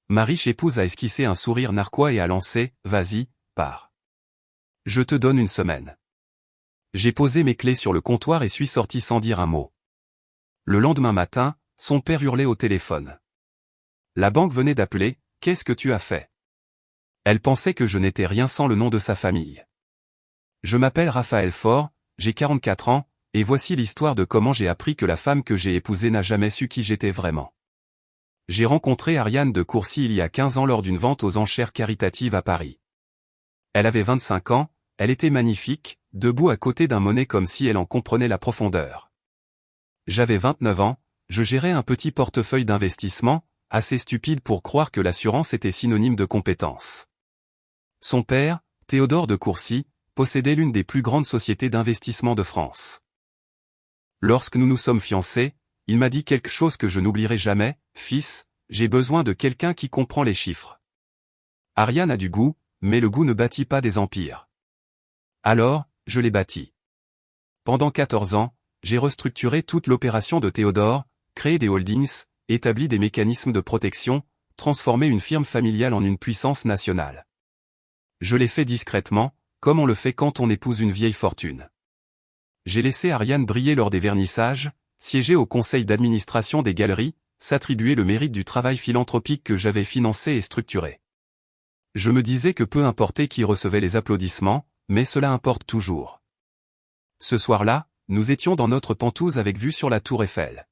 Ma riche épouse a esquissé un sourire narquois et a lancé « Vas-y, pars. Je te donne une semaine. » J'ai posé mes clés sur le comptoir et suis sorti sans dire un mot. Le lendemain matin, son père hurlait au téléphone. La banque venait d'appeler, « Qu'est-ce que tu as fait ?» Elle pensait que je n'étais rien sans le nom de sa famille. Je m'appelle Raphaël Faure, j'ai 44 ans, et voici l'histoire de comment j'ai appris que la femme que j'ai épousée n'a jamais su qui j'étais vraiment. J'ai rencontré Ariane de Courcy il y a 15 ans lors d'une vente aux enchères caritatives à Paris. Elle avait 25 ans, elle était magnifique, debout à côté d'un Monet comme si elle en comprenait la profondeur. J'avais 29 ans, je gérais un petit portefeuille d'investissement, assez stupide pour croire que l'assurance était synonyme de compétence. Son père, Théodore de Courcy, possédait l'une des plus grandes sociétés d'investissement de France. Lorsque nous nous sommes fiancés, il m'a dit quelque chose que je n'oublierai jamais, « Fils, j'ai besoin de quelqu'un qui comprend les chiffres. » Ariane a du goût, mais le goût ne bâtit pas des empires. Alors, je l'ai bâti. Pendant 14 ans, j'ai restructuré toute l'opération de Théodore, créé des holdings, établi des mécanismes de protection, transformé une firme familiale en une puissance nationale. Je l'ai fait discrètement, comme on le fait quand on épouse une vieille fortune. J'ai laissé Ariane briller lors des vernissages, siéger au conseil d'administration des galeries, s'attribuer le mérite du travail philanthropique que j'avais financé et structuré. Je me disais que peu importait qui recevait les applaudissements, mais cela importe toujours. Ce soir-là, nous étions dans notre pentouse avec vue sur la tour Eiffel.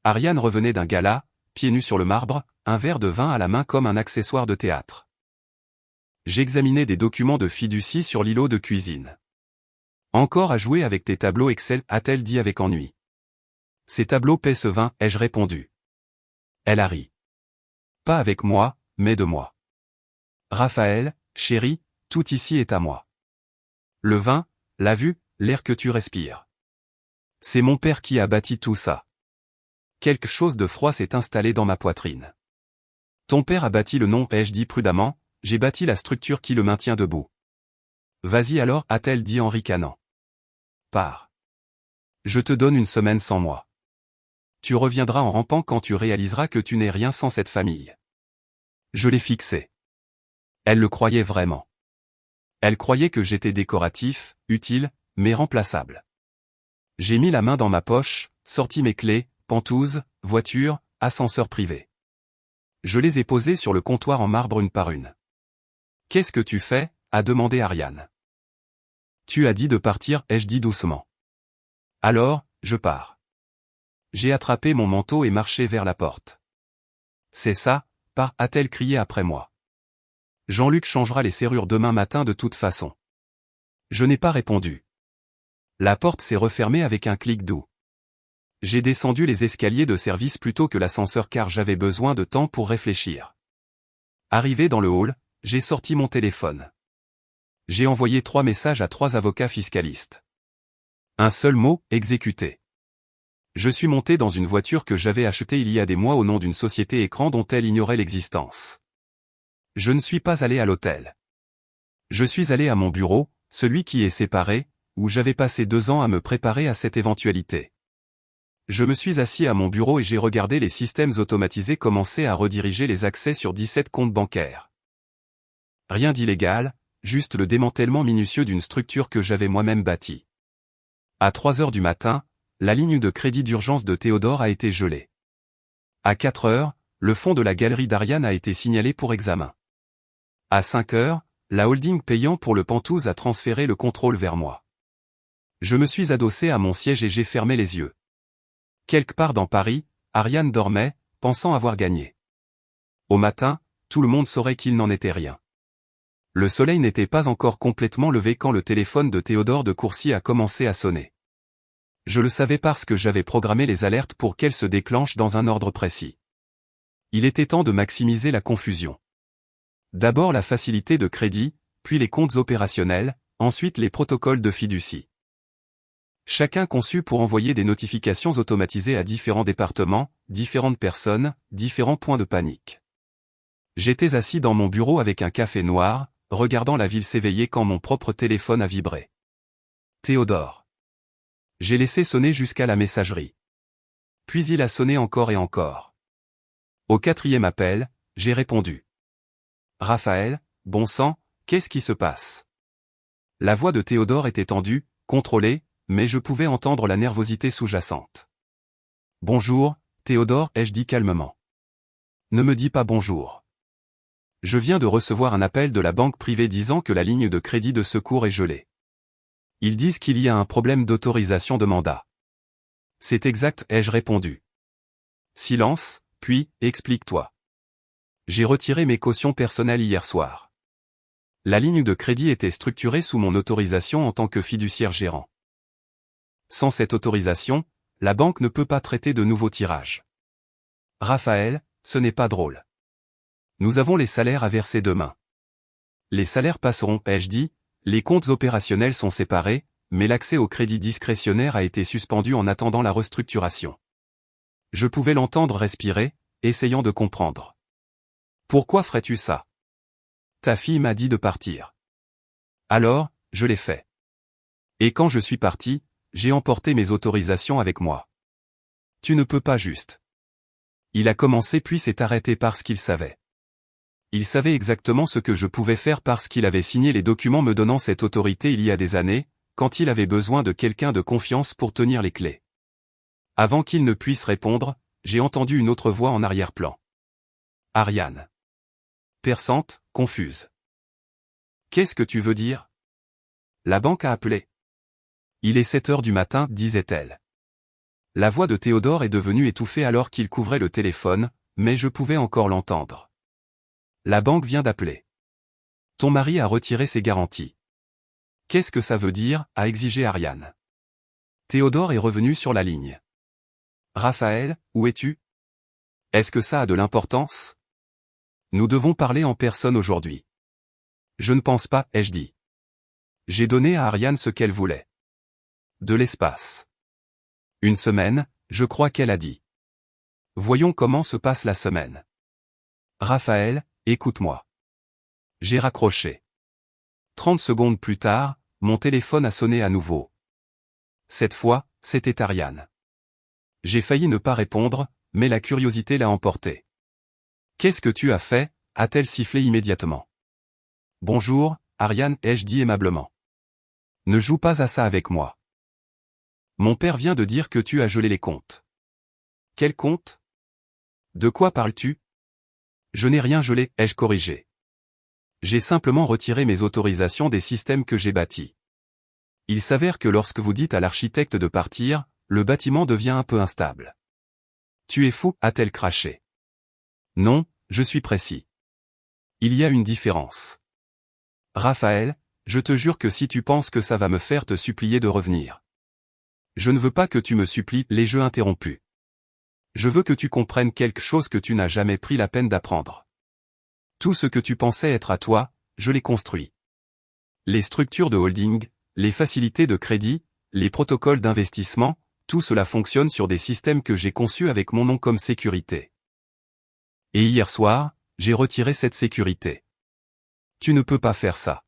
Ariane revenait d'un gala, pieds nus sur le marbre, un verre de vin à la main comme un accessoire de théâtre. J'examinais des documents de fiducie sur l'îlot de cuisine. « Encore à jouer avec tes tableaux Excel » a-t-elle dit avec ennui. « Ces tableaux paient ce vin » ai-je répondu. Elle a ri. « Pas avec moi, mais de moi. »« Raphaël, chéri, tout ici est à moi. Le vin, la vue, l'air que tu respires. C'est mon père qui a bâti tout ça. » Quelque chose de froid s'est installé dans ma poitrine. « Ton père a bâti le nom » ai-je dit prudemment, « j'ai bâti la structure qui le maintient debout. »« Vas-y alors » a-t-elle dit en ricanant. « Pars. Je te donne une semaine sans moi. Tu reviendras en rampant quand tu réaliseras que tu n'es rien sans cette famille. » Je l'ai fixée. Elle le croyait vraiment. Elle croyait que j'étais décoratif, utile, mais remplaçable. J'ai mis la main dans ma poche, sorti mes clés, pentouse, voiture, ascenseur privé. Je les ai posées sur le comptoir en marbre une par une. « Qu'est-ce que tu fais » a demandé Ariane. « Tu as dit de partir » ai-je dit doucement. « Alors, je pars. » J'ai attrapé mon manteau et marché vers la porte. « C'est ça, pars » a-t-elle crié après moi. « Jean-Luc changera les serrures demain matin de toute façon. » Je n'ai pas répondu. La porte s'est refermée avec un clic doux. J'ai descendu les escaliers de service plutôt que l'ascenseur car j'avais besoin de temps pour réfléchir. Arrivé dans le hall, j'ai sorti mon téléphone. J'ai envoyé 3 messages à 3 avocats fiscalistes. Un seul mot, exécuté. Je suis monté dans une voiture que j'avais achetée il y a des mois au nom d'une société écran dont elle ignorait l'existence. Je ne suis pas allé à l'hôtel. Je suis allé à mon bureau, celui qui est séparé, où j'avais passé 2 ans à me préparer à cette éventualité. Je me suis assis à mon bureau et j'ai regardé les systèmes automatisés commencer à rediriger les accès sur 17 comptes bancaires. Rien d'illégal, juste le démantèlement minutieux d'une structure que j'avais moi-même bâtie. À 3 heures du matin, la ligne de crédit d'urgence de Théodore a été gelée. À 4 heures, le fonds de la galerie d'Ariane a été signalé pour examen. À 5 heures, la holding payant pour le Pentouse a transféré le contrôle vers moi. Je me suis adossé à mon siège et j'ai fermé les yeux. Quelque part dans Paris, Ariane dormait, pensant avoir gagné. Au matin, tout le monde saurait qu'il n'en était rien. Le soleil n'était pas encore complètement levé quand le téléphone de Théodore de Courcy a commencé à sonner. Je le savais parce que j'avais programmé les alertes pour qu'elles se déclenchent dans un ordre précis. Il était temps de maximiser la confusion. D'abord la facilité de crédit, puis les comptes opérationnels, ensuite les protocoles de fiducie. Chacun conçu pour envoyer des notifications automatisées à différents départements, différentes personnes, différents points de panique. J'étais assis dans mon bureau avec un café noir, regardant la ville s'éveiller quand mon propre téléphone a vibré. Théodore. J'ai laissé sonner jusqu'à la messagerie. Puis il a sonné encore et encore. Au 4e appel, j'ai répondu. Raphaël, bon sang, qu'est-ce qui se passe? La voix de Théodore était tendue, contrôlée, mais je pouvais entendre la nervosité sous-jacente. Bonjour, Théodore, ai-je dit calmement. Ne me dis pas bonjour. Je viens de recevoir un appel de la banque privée disant que la ligne de crédit de secours est gelée. Ils disent qu'il y a un problème d'autorisation de mandat. C'est exact, ai-je répondu. Silence, puis, explique-toi. J'ai retiré mes cautions personnelles hier soir. La ligne de crédit était structurée sous mon autorisation en tant que fiduciaire gérant. Sans cette autorisation, la banque ne peut pas traiter de nouveaux tirages. Raphaël, ce n'est pas drôle. Nous avons les salaires à verser demain. Les salaires passeront, ai-je dit, les comptes opérationnels sont séparés, mais l'accès au crédit discrétionnaire a été suspendu en attendant la restructuration. Je pouvais l'entendre respirer, essayant de comprendre. Pourquoi ferais-tu ça? Ta fille m'a dit de partir. Alors, je l'ai fait. Et quand je suis parti, j'ai emporté mes autorisations avec moi. Tu ne peux pas juste. Il a commencé puis s'est arrêté parce qu'il savait. Il savait exactement ce que je pouvais faire parce qu'il avait signé les documents me donnant cette autorité il y a des années, quand il avait besoin de quelqu'un de confiance pour tenir les clés. Avant qu'il ne puisse répondre, j'ai entendu une autre voix en arrière-plan. Ariane. Perçante, confuse. Qu'est-ce que tu veux dire? La banque a appelé. Il est 7 heures du matin, disait-elle. La voix de Théodore est devenue étouffée alors qu'il couvrait le téléphone, mais je pouvais encore l'entendre. La banque vient d'appeler. Ton mari a retiré ses garanties. Qu'est-ce que ça veut dire, a exigé Ariane. Théodore est revenu sur la ligne. Raphaël, où es-tu? Est-ce que ça a de l'importance? Nous devons parler en personne aujourd'hui. Je ne pense pas, ai-je dit. J'ai donné à Ariane ce qu'elle voulait. De l'espace. Une semaine, je crois qu'elle a dit. Voyons comment se passe la semaine. Raphaël, écoute-moi. J'ai raccroché. 30 secondes plus tard, mon téléphone a sonné à nouveau. Cette fois, c'était Ariane. J'ai failli ne pas répondre, mais la curiosité l'a emporté. Qu'est-ce que tu as fait? A-t-elle sifflé immédiatement. Bonjour, Ariane, ai-je dit aimablement. Ne joue pas à ça avec moi. Mon père vient de dire que tu as gelé les comptes. Quel compte? De quoi parles-tu? Je n'ai rien gelé, ai-je corrigé. J'ai simplement retiré mes autorisations des systèmes que j'ai bâtis. Il s'avère que lorsque vous dites à l'architecte de partir, le bâtiment devient un peu instable. Tu es fou, a-t-elle craché. Non, je suis précis. Il y a une différence. Raphaël, je te jure que si tu penses que ça va me faire te supplier de revenir. Je ne veux pas que tu me supplies, les jeux interrompus. Je veux que tu comprennes quelque chose que tu n'as jamais pris la peine d'apprendre. Tout ce que tu pensais être à toi, je l'ai construit. Les structures de holding, les facilités de crédit, les protocoles d'investissement, tout cela fonctionne sur des systèmes que j'ai conçus avec mon nom comme sécurité. Et hier soir, j'ai retiré cette sécurité. Tu ne peux pas faire ça.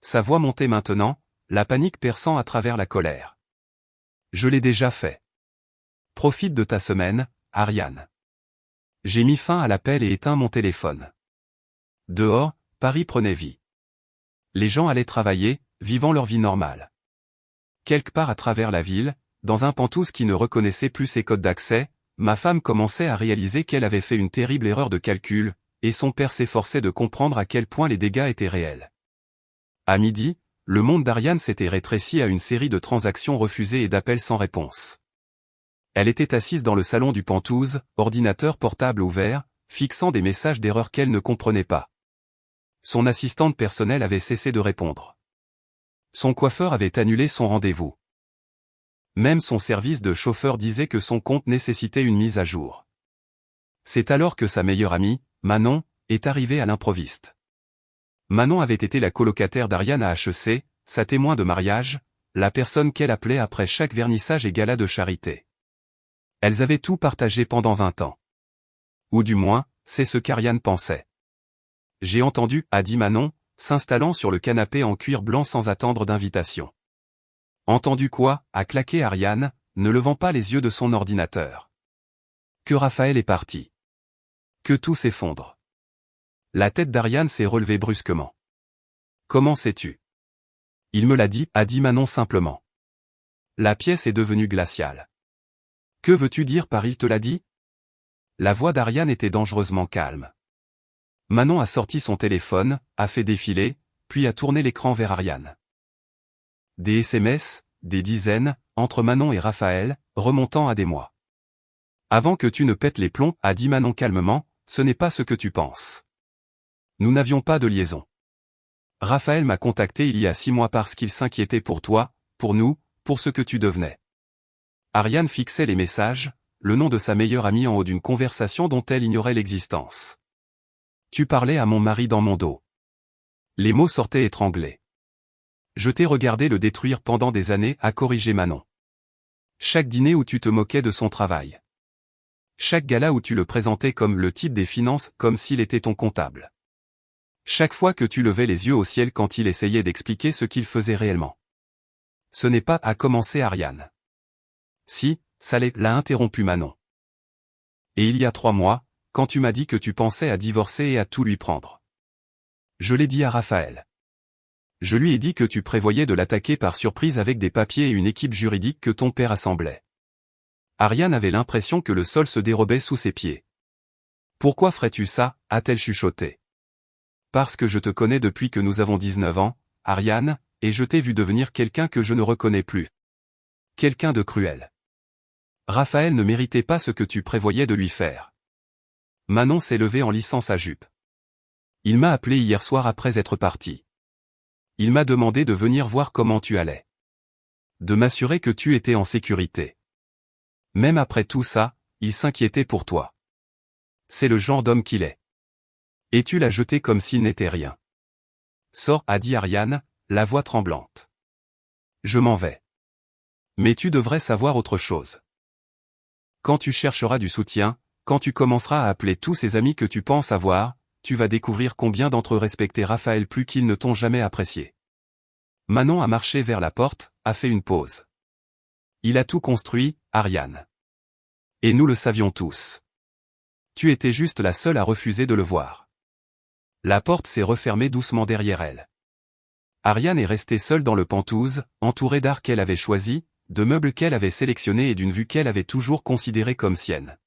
Sa voix montait maintenant, la panique perçant à travers la colère. Je l'ai déjà fait. Profite de ta semaine, Ariane. J'ai mis fin à l'appel et éteint mon téléphone. Dehors, Paris prenait vie. Les gens allaient travailler, vivant leur vie normale. Quelque part à travers la ville, dans un pantouse qui ne reconnaissait plus ses codes d'accès, ma femme commençait à réaliser qu'elle avait fait une terrible erreur de calcul, et son père s'efforçait de comprendre à quel point les dégâts étaient réels. À midi, le monde d'Ariane s'était rétréci à une série de transactions refusées et d'appels sans réponse. Elle était assise dans le salon du Pantouse, ordinateur portable ouvert, fixant des messages d'erreur qu'elle ne comprenait pas. Son assistante personnelle avait cessé de répondre. Son coiffeur avait annulé son rendez-vous. Même son service de chauffeur disait que son compte nécessitait une mise à jour. C'est alors que sa meilleure amie, Manon, est arrivée à l'improviste. Manon avait été la colocataire d'Ariane à HEC, sa témoin de mariage, la personne qu'elle appelait après chaque vernissage et gala de charité. Elles avaient tout partagé pendant 20 ans. Ou du moins, c'est ce qu'Ariane pensait. J'ai entendu, a dit Manon, s'installant sur le canapé en cuir blanc sans attendre d'invitation. Entendu quoi, a claqué Ariane, ne levant pas les yeux de son ordinateur. Que Raphaël est parti. Que tout s'effondre. La tête d'Ariane s'est relevée brusquement. Comment sais-tu? Il me l'a dit, a dit Manon simplement. La pièce est devenue glaciale. Que veux-tu dire par il te l'a dit? La voix d'Ariane était dangereusement calme. Manon a sorti son téléphone, a fait défiler, puis a tourné l'écran vers Ariane. Des SMS, des dizaines, entre Manon et Raphaël, remontant à des mois. Avant que tu ne pètes les plombs, a dit Manon calmement, ce n'est pas ce que tu penses. Nous n'avions pas de liaison. Raphaël m'a contacté il y a 6 mois parce qu'il s'inquiétait pour toi, pour nous, pour ce que tu devenais. Ariane fixait les messages, le nom de sa meilleure amie en haut d'une conversation dont elle ignorait l'existence. Tu parlais à mon mari dans mon dos. Les mots sortaient étranglés. Je t'ai regardé le détruire pendant des années, a corrigé Manon. Chaque dîner où tu te moquais de son travail. Chaque gala où tu le présentais comme le type des finances, comme s'il était ton comptable. Chaque fois que tu levais les yeux au ciel quand il essayait d'expliquer ce qu'il faisait réellement. Ce n'est pas, a commencé Ariane. Si, ça l'est, l'a interrompu Manon. Et il y a 3 mois, quand tu m'as dit que tu pensais à divorcer et à tout lui prendre. Je l'ai dit à Raphaël. Je lui ai dit que tu prévoyais de l'attaquer par surprise avec des papiers et une équipe juridique que ton père assemblait. Ariane avait l'impression que le sol se dérobait sous ses pieds. Pourquoi ferais-tu ça, a-t-elle chuchoté. Parce que je te connais depuis que nous avons 19 ans, Ariane, et je t'ai vu devenir quelqu'un que je ne reconnais plus. Quelqu'un de cruel. Raphaël ne méritait pas ce que tu prévoyais de lui faire. Manon s'est levée en lissant sa jupe. Il m'a appelé hier soir après être parti. Il m'a demandé de venir voir comment tu allais. De m'assurer que tu étais en sécurité. Même après tout ça, il s'inquiétait pour toi. C'est le genre d'homme qu'il est. Et tu l'as jeté comme s'il n'était rien. Sors, a dit Ariane, la voix tremblante. Je m'en vais. Mais tu devrais savoir autre chose. Quand tu chercheras du soutien, quand tu commenceras à appeler tous ces amis que tu penses avoir, tu vas découvrir combien d'entre eux respectaient Raphaël plus qu'ils ne t'ont jamais apprécié. Manon a marché vers la porte, a fait une pause. Il a tout construit, Ariane. Et nous le savions tous. Tu étais juste la seule à refuser de le voir. La porte s'est refermée doucement derrière elle. Ariane est restée seule dans le Penthouse, entourée d'art qu'elle avait choisi, de meubles qu'elle avait sélectionnés et d'une vue qu'elle avait toujours considérée comme sienne.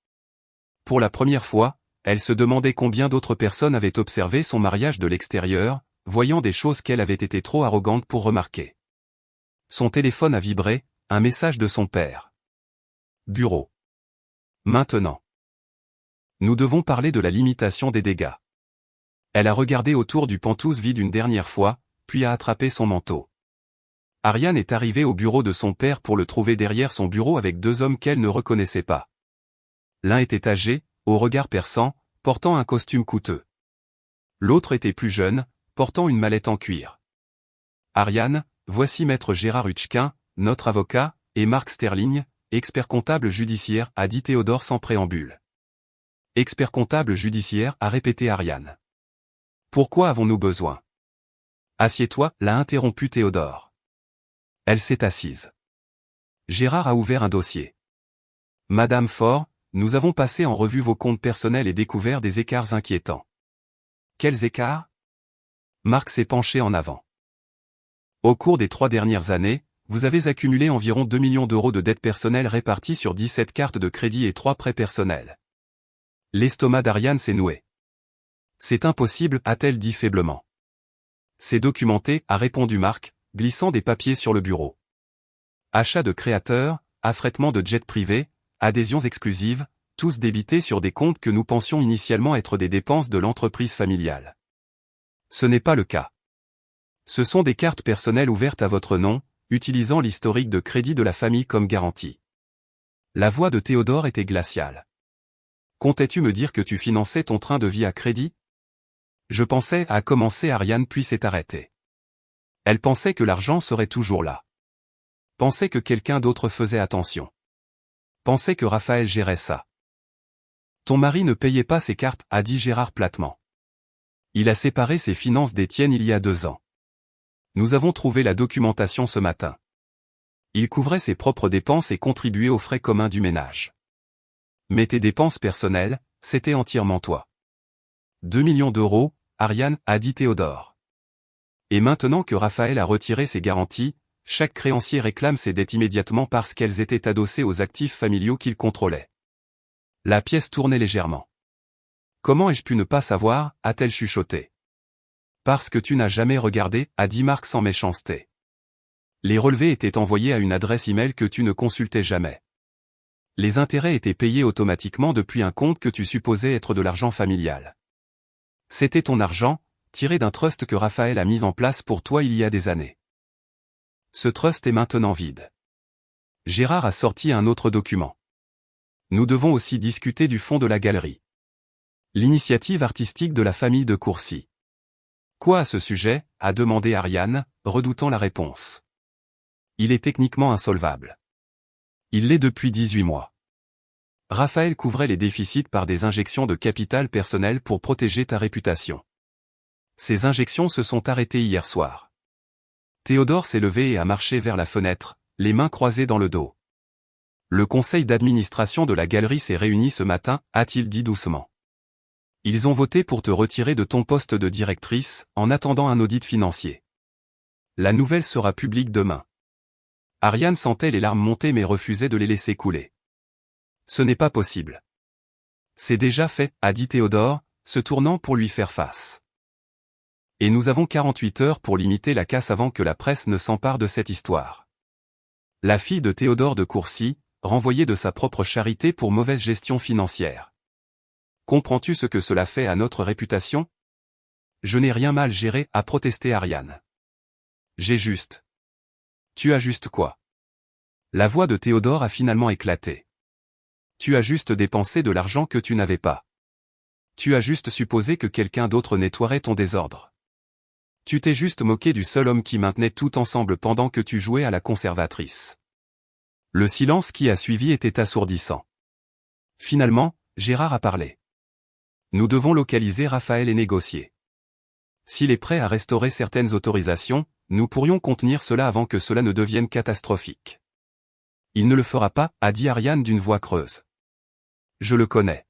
Pour la première fois, elle se demandait combien d'autres personnes avaient observé son mariage de l'extérieur, voyant des choses qu'elle avait été trop arrogante pour remarquer. Son téléphone a vibré, un message de son père. Bureau. Maintenant. Nous devons parler de la limitation des dégâts. Elle a regardé autour du Penthouse vide une dernière fois, puis a attrapé son manteau. Ariane est arrivée au bureau de son père pour le trouver derrière son bureau avec 2 hommes qu'elle ne reconnaissait pas. L'un était âgé, au regard perçant, portant un costume coûteux. L'autre était plus jeune, portant une mallette en cuir. Ariane, voici maître Gérard Hutchkin, notre avocat, et Marc Sterling, expert comptable judiciaire, a dit Théodore sans préambule. Expert comptable judiciaire, a répété Ariane. Pourquoi avons-nous besoin? Assieds-toi, l'a interrompu Théodore. Elle s'est assise. Gérard a ouvert un dossier. Madame Faure, nous avons passé en revue vos comptes personnels et découvert des écarts inquiétants. Quels écarts? Marc s'est penché en avant. Au cours des 3 dernières années, vous avez accumulé environ 2 millions d'euros de dettes personnelles réparties sur 17 cartes de crédit et 3 prêts personnels. L'estomac d'Ariane s'est noué. C'est impossible, a-t-elle dit faiblement. C'est documenté, a répondu Marc, glissant des papiers sur le bureau. Achat de créateurs, affrètement de jets privés, adhésions exclusives, tous débités sur des comptes que nous pensions initialement être des dépenses de l'entreprise familiale. Ce n'est pas le cas. Ce sont des cartes personnelles ouvertes à votre nom, utilisant l'historique de crédit de la famille comme garantie. La voix de Théodore était glaciale. Comptais-tu me dire que tu finançais ton train de vie à crédit? Je pensais, a commencé Ariane puis s'est arrêtée. Elle pensait que l'argent serait toujours là. Pensait que quelqu'un d'autre faisait attention. Pensait que Raphaël gérait ça. Ton mari ne payait pas ses cartes, a dit Gérard platement. Il a séparé ses finances des tiennes il y a 2 ans. Nous avons trouvé la documentation ce matin. Il couvrait ses propres dépenses et contribuait aux frais communs du ménage. Mais tes dépenses personnelles, c'était entièrement toi. 2 millions d'euros, Ariane, a dit Théodore. Et maintenant que Raphaël a retiré ses garanties, chaque créancier réclame ses dettes immédiatement parce qu'elles étaient adossées aux actifs familiaux qu'il contrôlait. La pièce tournait légèrement. Comment ai-je pu ne pas savoir, a-t-elle chuchoté. Parce que tu n'as jamais regardé, a dit Marc sans méchanceté. Les relevés étaient envoyés à une adresse email que tu ne consultais jamais. Les intérêts étaient payés automatiquement depuis un compte que tu supposais être de l'argent familial. C'était ton argent, tiré d'un trust que Raphaël a mis en place pour toi il y a des années. Ce trust est maintenant vide. Gérard a sorti un autre document. Nous devons aussi discuter du fond de la galerie. L'initiative artistique de la famille de Courcy. Quoi à ce sujet, a demandé Ariane, redoutant la réponse. Il est techniquement insolvable. Il l'est depuis 18 mois. Raphaël couvrait les déficits par des injections de capital personnel pour protéger ta réputation. Ces injections se sont arrêtées hier soir. Théodore s'est levé et a marché vers la fenêtre, les mains croisées dans le dos. Le conseil d'administration de la galerie s'est réuni ce matin, a-t-il dit doucement. Ils ont voté pour te retirer de ton poste de directrice, en attendant un audit financier. La nouvelle sera publique demain. Ariane sentait les larmes monter mais refusait de les laisser couler. Ce n'est pas possible. C'est déjà fait, a dit Théodore, se tournant pour lui faire face. Et nous avons 48 heures pour limiter la casse avant que la presse ne s'empare de cette histoire. La fille de Théodore de Courcy, renvoyée de sa propre charité pour mauvaise gestion financière. Comprends-tu ce que cela fait à notre réputation? Je n'ai rien mal géré, a protesté Ariane. J'ai juste. Tu as juste quoi? La voix de Théodore a finalement éclaté. Tu as juste dépensé de l'argent que tu n'avais pas. Tu as juste supposé que quelqu'un d'autre nettoierait ton désordre. Tu t'es juste moqué du seul homme qui maintenait tout ensemble pendant que tu jouais à la conservatrice. Le silence qui a suivi était assourdissant. Finalement, Gérard a parlé. Nous devons localiser Raphaël et négocier. S'il est prêt à restaurer certaines autorisations, nous pourrions contenir cela avant que cela ne devienne catastrophique. Il ne le fera pas, a dit Ariane d'une voix creuse. Je le connais.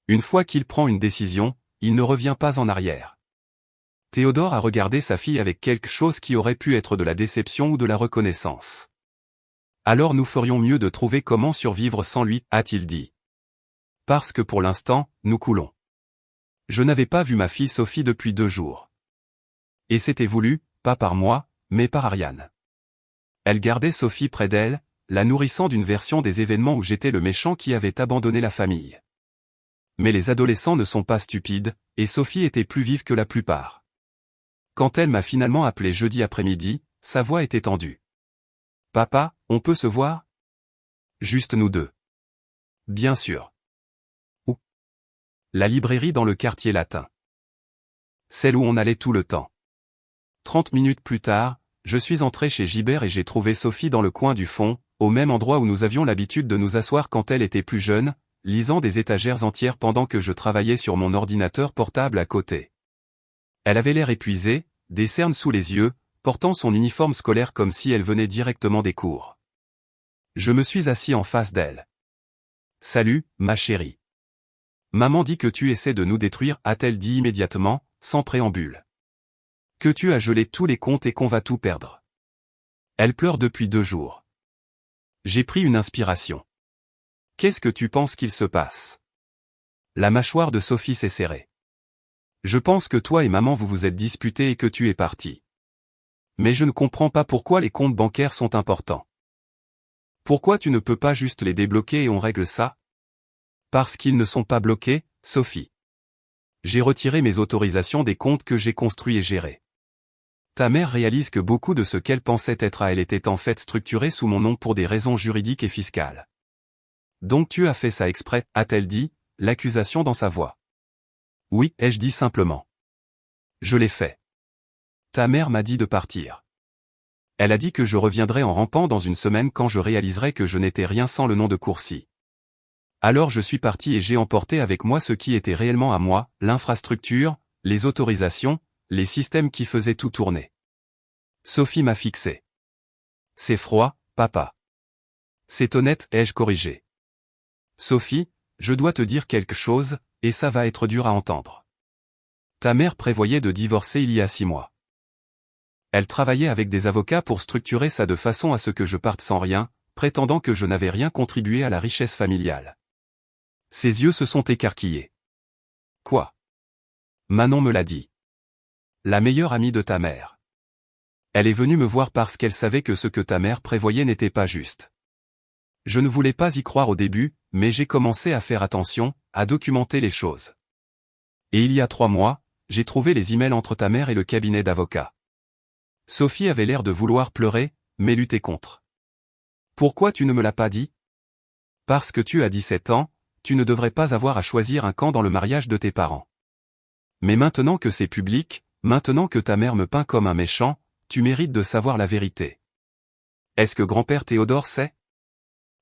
Une fois qu'il prend une décision, il ne revient pas en arrière. Théodore a regardé sa fille avec quelque chose qui aurait pu être de la déception ou de la reconnaissance. Alors nous ferions mieux de trouver comment survivre sans lui, a-t-il dit. Parce que pour l'instant, nous coulons. Je n'avais pas vu ma fille Sophie depuis 2 jours. Et c'était voulu, pas par moi, mais par Ariane. Elle gardait Sophie près d'elle, la nourrissant d'une version des événements où j'étais le méchant qui avait abandonné la famille. Mais les adolescents ne sont pas stupides, et Sophie était plus vive que la plupart. Quand elle m'a finalement appelé jeudi après-midi, sa voix était tendue. « Papa, on peut se voir ?» Juste nous deux. Bien sûr. Où? La librairie dans le quartier latin. Celle où on allait tout le temps. 30 minutes plus tard, je suis entré chez Gibert et j'ai trouvé Sophie dans le coin du fond, au même endroit où nous avions l'habitude de nous asseoir quand elle était plus jeune, lisant des étagères entières pendant que je travaillais sur mon ordinateur portable à côté. Elle avait l'air épuisée, des cernes sous les yeux, portant son uniforme scolaire comme si elle venait directement des cours. Je me suis assis en face d'elle. « Salut, ma chérie. Maman dit que tu essaies de nous détruire, a-t-elle dit immédiatement, sans préambule. Que tu as gelé tous les comptes et qu'on va tout perdre. Elle pleure depuis 2 jours. J'ai pris une inspiration. Qu'est-ce que tu penses qu'il se passe? La mâchoire de Sophie s'est serrée. Je pense que toi et maman vous vous êtes disputés et que tu es parti. Mais je ne comprends pas pourquoi les comptes bancaires sont importants. Pourquoi tu ne peux pas juste les débloquer et on règle ça? Parce qu'ils ne sont pas bloqués, Sophie. J'ai retiré mes autorisations des comptes que j'ai construits et gérés. Ta mère réalise que beaucoup de ce qu'elle pensait être à elle était en fait structuré sous mon nom pour des raisons juridiques et fiscales. Donc tu as fait ça exprès, a-t-elle dit, l'accusation dans sa voix. Oui, ai-je dit simplement. Je l'ai fait. Ta mère m'a dit de partir. Elle a dit que je reviendrais en rampant dans une semaine quand je réaliserais que je n'étais rien sans le nom de Courcy. Alors je suis parti et j'ai emporté avec moi ce qui était réellement à moi, l'infrastructure, les autorisations, les systèmes qui faisaient tout tourner. Sophie m'a fixé. C'est froid, papa. C'est honnête, ai-je corrigé. Sophie, je dois te dire quelque chose, et ça va être dur à entendre. Ta mère prévoyait de divorcer il y a 6 mois. Elle travaillait avec des avocats pour structurer ça de façon à ce que je parte sans rien, prétendant que je n'avais rien contribué à la richesse familiale. Ses yeux se sont écarquillés. Quoi? Manon me l'a dit. La meilleure amie de ta mère. Elle est venue me voir parce qu'elle savait que ce que ta mère prévoyait n'était pas juste. Je ne voulais pas y croire au début, mais j'ai commencé à faire attention, à documenter les choses. Et il y a 3 mois, j'ai trouvé les emails entre ta mère et le cabinet d'avocats. Sophie avait l'air de vouloir pleurer, mais lutter contre. Pourquoi tu ne me l'as pas dit? Parce que tu as 17 ans, tu ne devrais pas avoir à choisir un camp dans le mariage de tes parents. Mais maintenant que c'est public, maintenant que ta mère me peint comme un méchant, tu mérites de savoir la vérité. Est-ce que grand-père Théodore sait?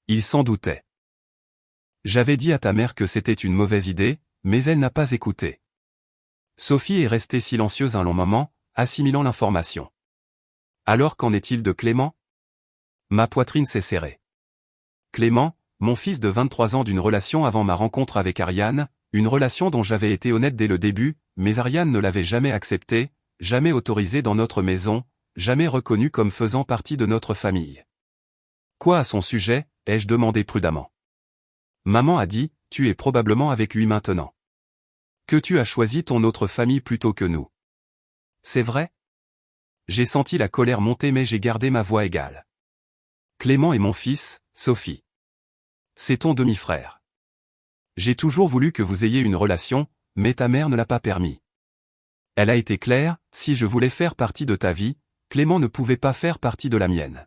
Il s'en doutait. J'avais dit à ta mère que c'était une mauvaise idée, mais elle n'a pas écouté. Sophie est restée silencieuse un long moment, assimilant l'information. Alors qu'en est-il de Clément? Ma poitrine s'est serrée. Clément, mon fils de 23 ans d'une relation avant ma rencontre avec Ariane, une relation dont j'avais été honnête dès le début, mais Ariane ne l'avait jamais acceptée, jamais autorisée dans notre maison, jamais reconnue comme faisant partie de notre famille. Quoi à son sujet, ai-je demandé prudemment. Maman a dit, tu es probablement avec lui maintenant. Que tu as choisi ton autre famille plutôt que nous. C'est vrai? J'ai senti la colère monter mais j'ai gardé ma voix égale. Clément est mon fils, Sophie. C'est ton demi-frère. J'ai toujours voulu que vous ayez une relation, mais ta mère ne l'a pas permis. Elle a été claire, si je voulais faire partie de ta vie, Clément ne pouvait pas faire partie de la mienne.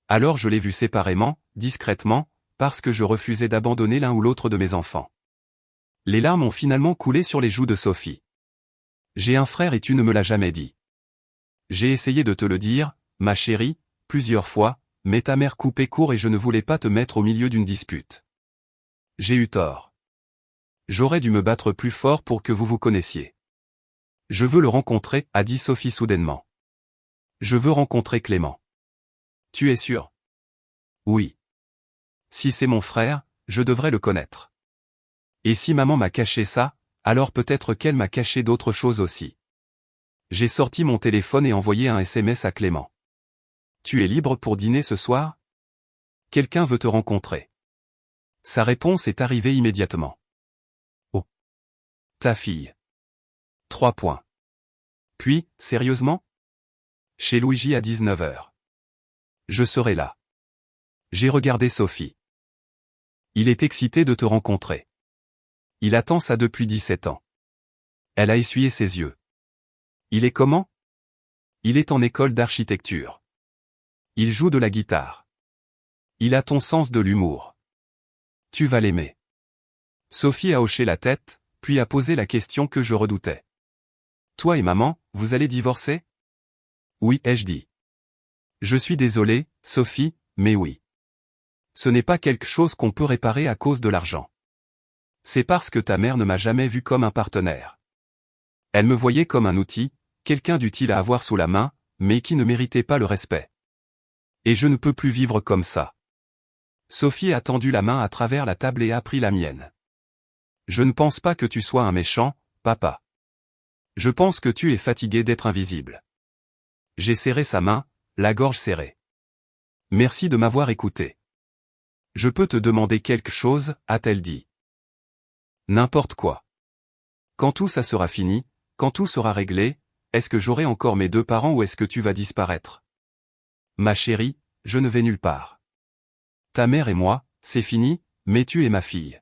Alors je l'ai vu séparément, discrètement, parce que je refusais d'abandonner l'un ou l'autre de mes enfants. Les larmes ont finalement coulé sur les joues de Sophie. J'ai un frère et tu ne me l'as jamais dit. J'ai essayé de te le dire, ma chérie, plusieurs fois, mais ta mère coupait court et je ne voulais pas te mettre au milieu d'une dispute. J'ai eu tort. J'aurais dû me battre plus fort pour que vous vous connaissiez. Je veux le rencontrer, a dit Sophie soudainement. Je veux rencontrer Clément. Tu es sûr? Oui. Si c'est mon frère, je devrais le connaître. Et si maman m'a caché ça, alors peut-être qu'elle m'a caché d'autres choses aussi. J'ai sorti mon téléphone et envoyé un SMS à Clément. Tu es libre pour dîner ce soir? Quelqu'un veut te rencontrer. Sa réponse est arrivée immédiatement. Oh. Ta fille. 3 points. Puis, sérieusement? Chez Luigi à 19h. Je serai là. J'ai regardé Sophie. Il est excité de te rencontrer. Il attend ça depuis 17 ans. Elle a essuyé ses yeux. Il est comment? Il est en école d'architecture. Il joue de la guitare. Il a ton sens de l'humour. Tu vas l'aimer. Sophie a hoché la tête, puis a posé la question que je redoutais. Toi et maman, vous allez divorcer? Oui, ai-je dit. Je suis désolé, Sophie, mais oui. Ce n'est pas quelque chose qu'on peut réparer à cause de l'argent. C'est parce que ta mère ne m'a jamais vu comme un partenaire. Elle me voyait comme un outil, quelqu'un d'utile à avoir sous la main, mais qui ne méritait pas le respect. Et je ne peux plus vivre comme ça. Sophie a tendu la main à travers la table et a pris la mienne. Je ne pense pas que tu sois un méchant, papa. Je pense que tu es fatigué d'être invisible. J'ai serré sa main, la gorge serrée. Merci de m'avoir écouté. Je peux te demander quelque chose, a-t-elle dit. N'importe quoi. Quand tout ça sera fini, quand tout sera réglé, est-ce que j'aurai encore mes 2 parents ou est-ce que tu vas disparaître? Ma chérie, je ne vais nulle part. Ta mère et moi, c'est fini, mais tu es ma fille.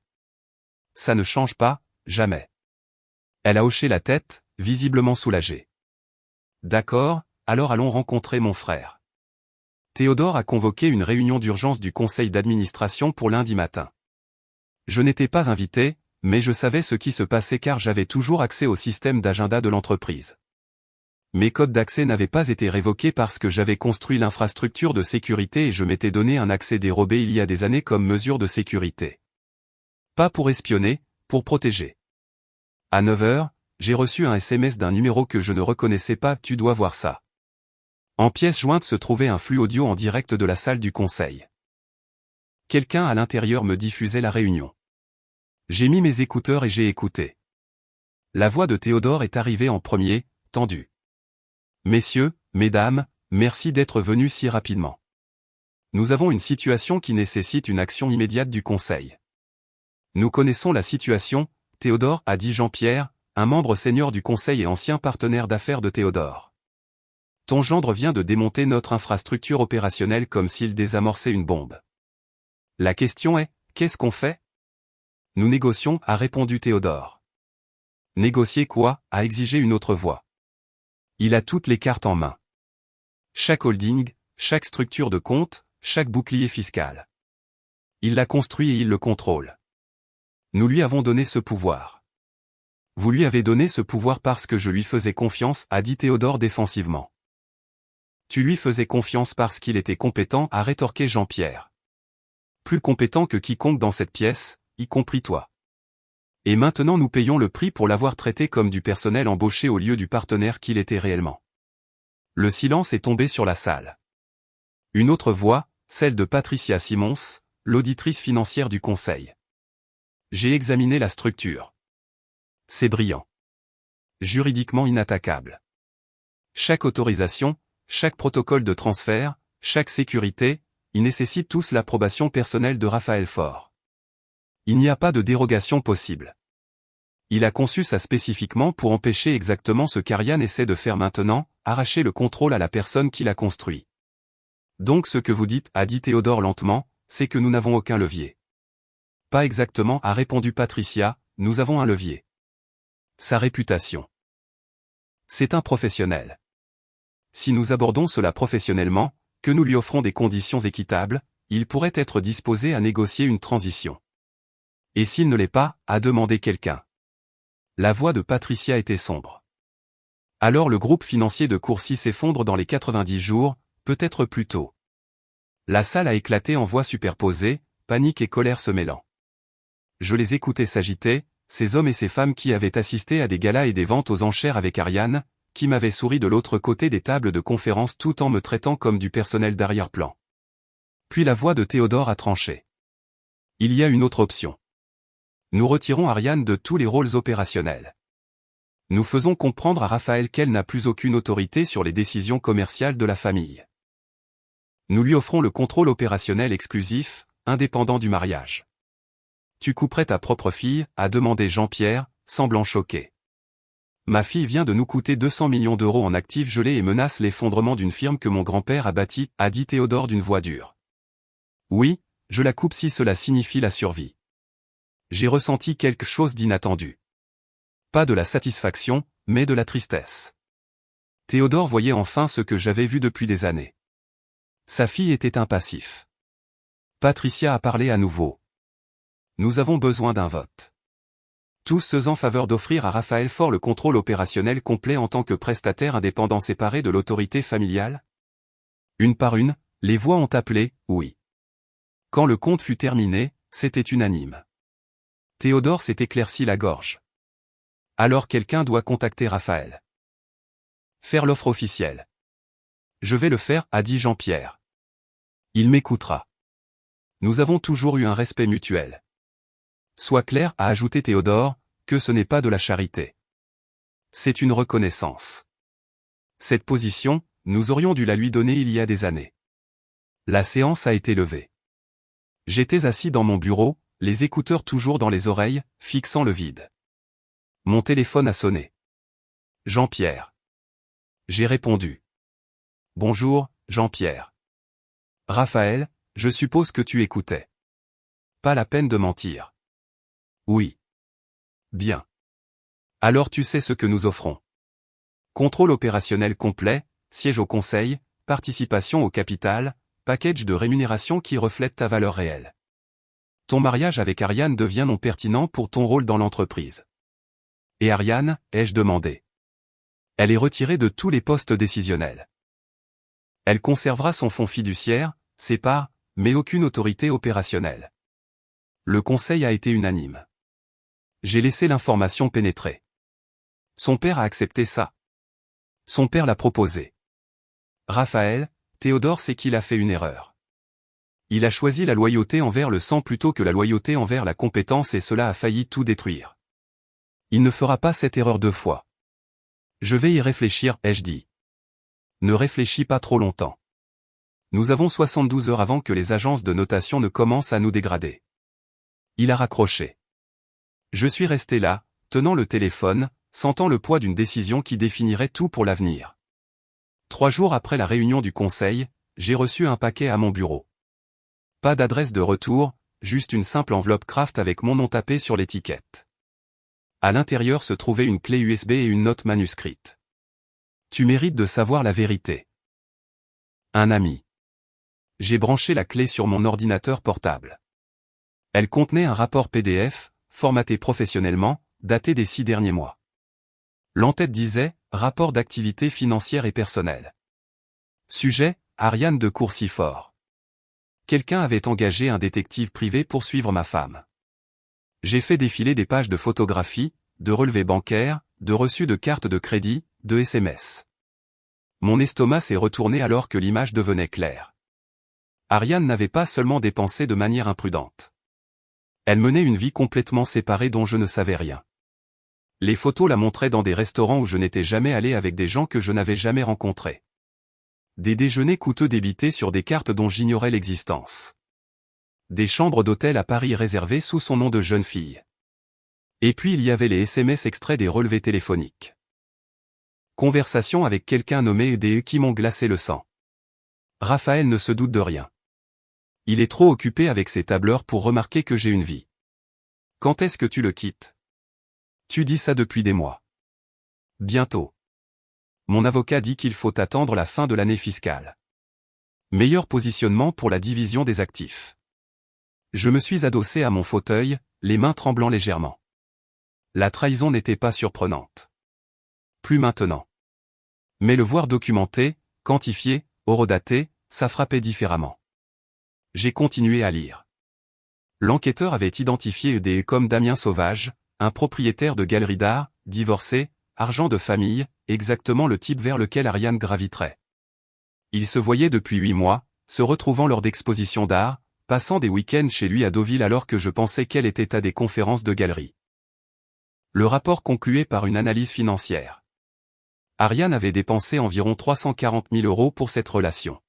Ça ne change pas, jamais. Elle a hoché la tête, visiblement soulagée. D'accord, alors allons rencontrer mon frère. Théodore a convoqué une réunion d'urgence du conseil d'administration pour lundi matin. Je n'étais pas invité, mais je savais ce qui se passait car j'avais toujours accès au système d'agenda de l'entreprise. Mes codes d'accès n'avaient pas été révoqués parce que j'avais construit l'infrastructure de sécurité et je m'étais donné un accès dérobé il y a des années comme mesure de sécurité. Pas pour espionner, pour protéger. À 9h, j'ai reçu un SMS d'un numéro que je ne reconnaissais pas, tu dois voir ça. En pièce jointe se trouvait un flux audio en direct de la salle du conseil. Quelqu'un à l'intérieur me diffusait la réunion. J'ai mis mes écouteurs et j'ai écouté. La voix de Théodore est arrivée en premier, tendue. Messieurs, mesdames, merci d'être venus si rapidement. Nous avons une situation qui nécessite une action immédiate du Conseil. Nous connaissons la situation, Théodore, a dit Jean-Pierre, un membre senior du Conseil et ancien partenaire d'affaires de Théodore. Ton gendre vient de démonter notre infrastructure opérationnelle comme s'il désamorçait une bombe. La question est, qu'est-ce qu'on fait? Nous négocions, a répondu Théodore. Négocier quoi? A exigé une autre voix. Il a toutes les cartes en main. Chaque holding, chaque structure de compte, chaque bouclier fiscal. Il l'a construit et il le contrôle. Nous lui avons donné ce pouvoir. Vous lui avez donné ce pouvoir parce que je lui faisais confiance, a dit Théodore défensivement. Tu lui faisais confiance parce qu'il était compétent, a rétorqué Jean-Pierre. Plus compétent que quiconque dans cette pièce, y compris toi. Et maintenant nous payons le prix pour l'avoir traité comme du personnel embauché au lieu du partenaire qu'il était réellement. Le silence est tombé sur la salle. Une autre voix, celle de Patricia Simons, l'auditrice financière du Conseil. J'ai examiné la structure. C'est brillant. Juridiquement inattaquable. Chaque autorisation, chaque protocole de transfert, chaque sécurité, ils nécessitent tous l'approbation personnelle de Raphaël Faure. Il n'y a pas de dérogation possible. Il a conçu ça spécifiquement pour empêcher exactement ce qu'Ariane essaie de faire maintenant, arracher le contrôle à la personne qui l'a construit. Donc ce que vous dites, a dit Théodore lentement, c'est que nous n'avons aucun levier. Pas exactement, a répondu Patricia, nous avons un levier. Sa réputation. C'est un professionnel. Si nous abordons cela professionnellement, que nous lui offrons des conditions équitables, il pourrait être disposé à négocier une transition. Et s'il ne l'est pas, à demander quelqu'un. La voix de Patricia était sombre. Alors le groupe financier de Courcy s'effondre dans les 90 jours, peut-être plus tôt. La salle a éclaté en voix superposées, panique et colère se mêlant. Je les écoutais s'agiter, ces hommes et ces femmes qui avaient assisté à des galas et des ventes aux enchères avec Ariane, qui m'avaient souri de l'autre côté des tables de conférence tout en me traitant comme du personnel d'arrière-plan. Puis la voix de Théodore a tranché. Il y a une autre option. Nous retirons Ariane de tous les rôles opérationnels. Nous faisons comprendre à Raphaël qu'elle n'a plus aucune autorité sur les décisions commerciales de la famille. Nous lui offrons le contrôle opérationnel exclusif, indépendant du mariage. Tu couperais ta propre fille, a demandé Jean-Pierre, semblant choqué. Ma fille vient de nous coûter 200 millions d'euros en actifs gelés et menace l'effondrement d'une firme que mon grand-père a bâtie, a dit Théodore d'une voix dure. Oui, je la coupe si cela signifie la survie. J'ai ressenti quelque chose d'inattendu. Pas de la satisfaction, mais de la tristesse. Théodore voyait enfin ce que j'avais vu depuis des années. Sa fille était un passif. Patricia a parlé à nouveau. Nous avons besoin d'un vote. Tous ceux en faveur d'offrir à Raphaël Faure le contrôle opérationnel complet en tant que prestataire indépendant séparé de l'autorité familiale? Une par une, les voix ont appelé « oui ». Quand le compte fut terminé, c'était unanime. Théodore s'est éclairci la gorge. Alors quelqu'un doit contacter Raphaël. Faire l'offre officielle. Je vais le faire, a dit Jean-Pierre. Il m'écoutera. Nous avons toujours eu un respect mutuel. Sois clair, a ajouté Théodore, que ce n'est pas de la charité. C'est une reconnaissance. Cette position, nous aurions dû la lui donner il y a des années. La séance a été levée. J'étais assis dans mon bureau, les écouteurs toujours dans les oreilles, fixant le vide. Mon téléphone a sonné. Jean-Pierre. J'ai répondu. Bonjour, Jean-Pierre. Raphaël, je suppose que tu écoutais. Pas la peine de mentir. Oui. Bien. Alors tu sais ce que nous offrons. Contrôle opérationnel complet, siège au conseil, participation au capital, package de rémunération qui reflète ta valeur réelle. Ton mariage avec Ariane devient non pertinent pour ton rôle dans l'entreprise. Et Ariane, ai-je demandé. Elle est retirée de tous les postes décisionnels. Elle conservera son fonds fiduciaire, ses parts, mais aucune autorité opérationnelle. Le conseil a été unanime. J'ai laissé l'information pénétrer. Son père a accepté ça. Son père l'a proposé. Raphaël, Théodore sait qu'il a fait une erreur. Il a choisi la loyauté envers le sang plutôt que la loyauté envers la compétence et cela a failli tout détruire. Il ne fera pas cette erreur 2 fois. Je vais y réfléchir, ai-je dit. Ne réfléchis pas trop longtemps. Nous avons 72 heures avant que les agences de notation ne commencent à nous dégrader. Il a raccroché. Je suis resté là, tenant le téléphone, sentant le poids d'une décision qui définirait tout pour l'avenir. 3 jours après la réunion du conseil, j'ai reçu un paquet à mon bureau. Pas d'adresse de retour, juste une simple enveloppe Kraft avec mon nom tapé sur l'étiquette. À l'intérieur se trouvait une clé USB et une note manuscrite. Tu mérites de savoir la vérité. Un ami. J'ai branché la clé sur mon ordinateur portable. Elle contenait un rapport PDF, formaté professionnellement, daté des 6 derniers mois. L'entête disait « Rapport d'activité financière et personnelle ». Sujet, Ariane de Courcifort. Quelqu'un avait engagé un détective privé pour suivre ma femme. J'ai fait défiler des pages de photographies, de relevés bancaires, de reçus de cartes de crédit, de SMS. Mon estomac s'est retourné alors que l'image devenait claire. Ariane n'avait pas seulement dépensé de manière imprudente. Elle menait une vie complètement séparée dont je ne savais rien. Les photos la montraient dans des restaurants où je n'étais jamais allé avec des gens que je n'avais jamais rencontrés. Des déjeuners coûteux débités sur des cartes dont j'ignorais l'existence. Des chambres d'hôtel à Paris réservées sous son nom de jeune fille. Et puis il y avait les SMS extraits des relevés téléphoniques. Conversation avec quelqu'un nommé EDE qui m'ont glacé le sang. Raphaël ne se doute de rien. Il est trop occupé avec ses tableurs pour remarquer que j'ai une vie. Quand est-ce que tu le quittes? Tu dis ça depuis des mois. Bientôt. Mon avocat dit qu'il faut attendre la fin de l'année fiscale. Meilleur positionnement pour la division des actifs. Je me suis adossé à mon fauteuil, les mains tremblant légèrement. La trahison n'était pas surprenante. Plus maintenant. Mais le voir documenté, quantifié, horodaté, ça frappait différemment. J'ai continué à lire. L'enquêteur avait identifié EDE comme Damien Sauvage, un propriétaire de galerie d'art, divorcé, argent de famille, exactement le type vers lequel Ariane graviterait. Il se voyait depuis 8 mois, se retrouvant lors d'expositions d'art, passant des week-ends chez lui à Deauville alors que je pensais qu'elle était à des conférences de galerie. Le rapport concluait par une analyse financière. Ariane avait dépensé environ 340 000 € pour cette relation.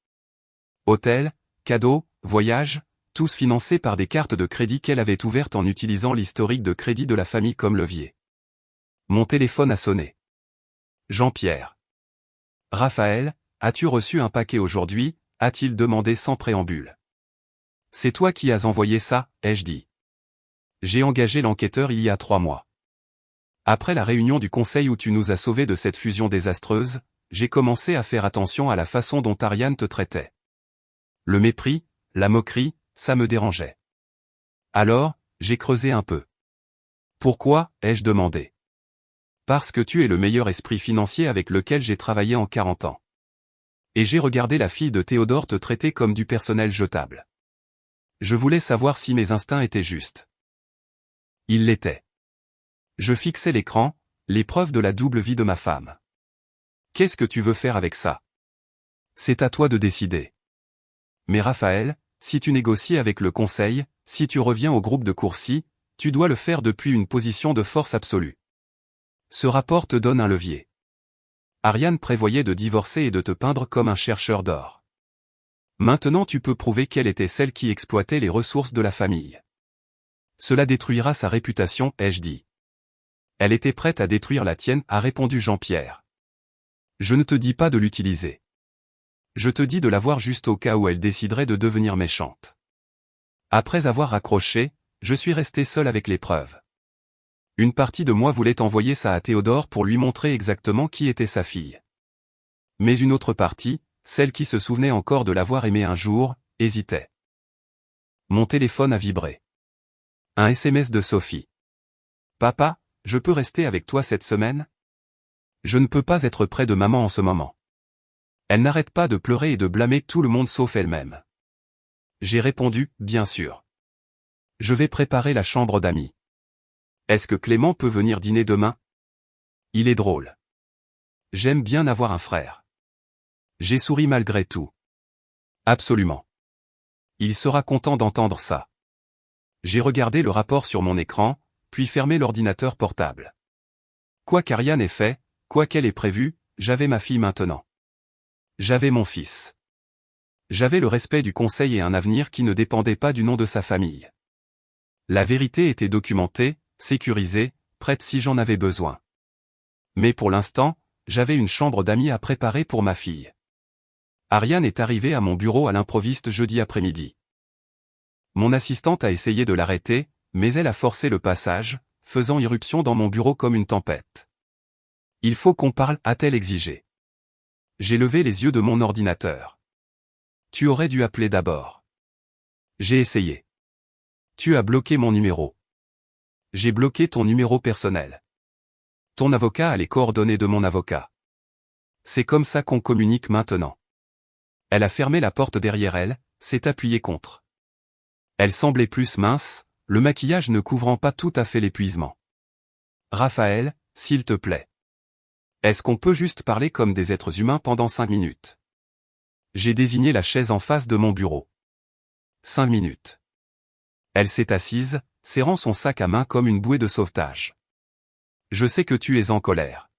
Hôtel, cadeaux, voyages, tous financés par des cartes de crédit qu'elle avait ouvertes en utilisant l'historique de crédit de la famille comme levier. Mon téléphone a sonné. Jean-Pierre. Raphaël, as-tu reçu un paquet aujourd'hui, a-t-il demandé sans préambule. C'est toi qui as envoyé ça, ai-je dit. J'ai engagé l'enquêteur il y a 3 mois. Après la réunion du conseil où tu nous as sauvés de cette fusion désastreuse, j'ai commencé à faire attention à la façon dont Ariane te traitait. Le mépris, la moquerie, ça me dérangeait. Alors, j'ai creusé un peu. Pourquoi, ai-je demandé. Parce que tu es le meilleur esprit financier avec lequel j'ai travaillé en 40 ans. Et j'ai regardé la fille de Théodore te traiter comme du personnel jetable. Je voulais savoir si mes instincts étaient justes. Ils l'étaient. Je fixais l'écran, les preuves de la double vie de ma femme. Qu'est-ce que tu veux faire avec ça? C'est à toi de décider. Mais Raphaël, si tu négocies avec le conseil, si tu reviens au groupe de Courcy, tu dois le faire depuis une position de force absolue. Ce rapport te donne un levier. Ariane prévoyait de divorcer et de te peindre comme un chercheur d'or. Maintenant tu peux prouver qu'elle était celle qui exploitait les ressources de la famille. Cela détruira sa réputation, ai-je dit. Elle était prête à détruire la tienne, a répondu Jean-Pierre. Je ne te dis pas de l'utiliser. Je te dis de l'avoir juste au cas où elle déciderait de devenir méchante. Après avoir raccroché, je suis resté seul avec les preuves. Une partie de moi voulait envoyer ça à Théodore pour lui montrer exactement qui était sa fille. Mais une autre partie, celle qui se souvenait encore de l'avoir aimée un jour, hésitait. Mon téléphone a vibré. Un SMS de Sophie. Papa, je peux rester avec toi cette semaine? Je ne peux pas être près de maman en ce moment. Elle n'arrête pas de pleurer et de blâmer tout le monde sauf elle-même. J'ai répondu, bien sûr. Je vais préparer la chambre d'amis. Est-ce que Clément peut venir dîner demain? Il est drôle. J'aime bien avoir un frère. J'ai souri malgré tout. Absolument. Il sera content d'entendre ça. J'ai regardé le rapport sur mon écran, puis fermé l'ordinateur portable. Quoi qu'Ariane ait fait, quoi qu'elle ait prévu, j'avais ma fille maintenant. J'avais mon fils. J'avais le respect du conseil et un avenir qui ne dépendait pas du nom de sa famille. La vérité était documentée, sécurisée, prête si j'en avais besoin. Mais pour l'instant, j'avais une chambre d'amis à préparer pour ma fille. Ariane est arrivée à mon bureau à l'improviste jeudi après-midi. Mon assistante a essayé de l'arrêter, mais elle a forcé le passage, faisant irruption dans mon bureau comme une tempête. Il faut qu'on parle, a-t-elle exigé. J'ai levé les yeux de mon ordinateur. Tu aurais dû appeler d'abord. J'ai essayé. Tu as bloqué mon numéro. J'ai bloqué ton numéro personnel. Ton avocat a les coordonnées de mon avocat. C'est comme ça qu'on communique maintenant. Elle a fermé la porte derrière elle, s'est appuyée contre. Elle semblait plus mince, le maquillage ne couvrant pas tout à fait l'épuisement. Raphaël, s'il te plaît. Est-ce qu'on peut juste parler comme des êtres humains pendant 5 minutes? J'ai désigné la chaise en face de mon bureau. 5 minutes. Elle s'est assise, serrant son sac à main comme une bouée de sauvetage. Je sais que tu es en colère.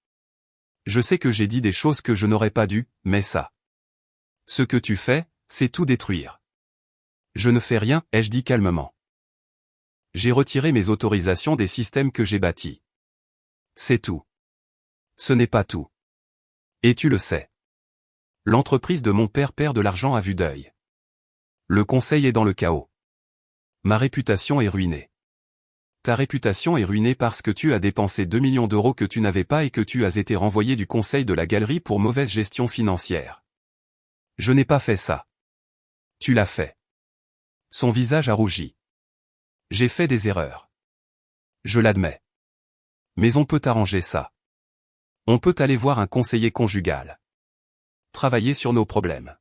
Je sais que j'ai dit des choses que je n'aurais pas dû, mais ça. Ce que tu fais, c'est tout détruire. Je ne fais rien, ai-je dit calmement. J'ai retiré mes autorisations des systèmes que j'ai bâtis. C'est tout. Ce n'est pas tout. Et tu le sais. L'entreprise de mon père perd de l'argent à vue d'œil. Le conseil est dans le chaos. Ma réputation est ruinée. Ta réputation est ruinée parce que tu as dépensé 2 millions d'euros que tu n'avais pas et que tu as été renvoyé du conseil de la galerie pour mauvaise gestion financière. Je n'ai pas fait ça. Tu l'as fait. Son visage a rougi. J'ai fait des erreurs. Je l'admets. Mais on peut arranger ça. On peut aller voir un conseiller conjugal. Travailler sur nos problèmes.